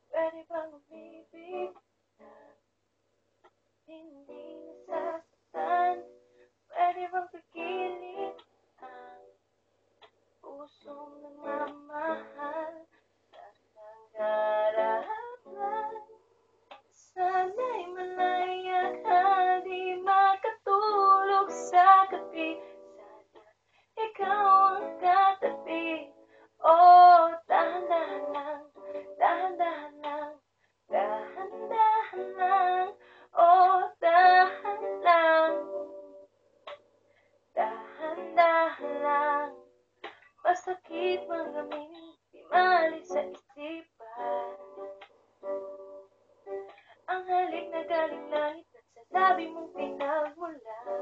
Pwede bang umibig na hindi nasasaktan? Pwede bang pigilin ang pusong nagmamahal at nanggarapan? Sana'y malaya ka, di makatulog sa gabi. Sana ikaw ang katabi. Oh, dahan-dahan lang, dahan-dahan lang, dahan-dahan lang. Oh, dahan lang, dahan-dahan lang. Masakit man aminin, di maalis sa isipan. Ang halik na galing langit at sa labi mong pinagmulan.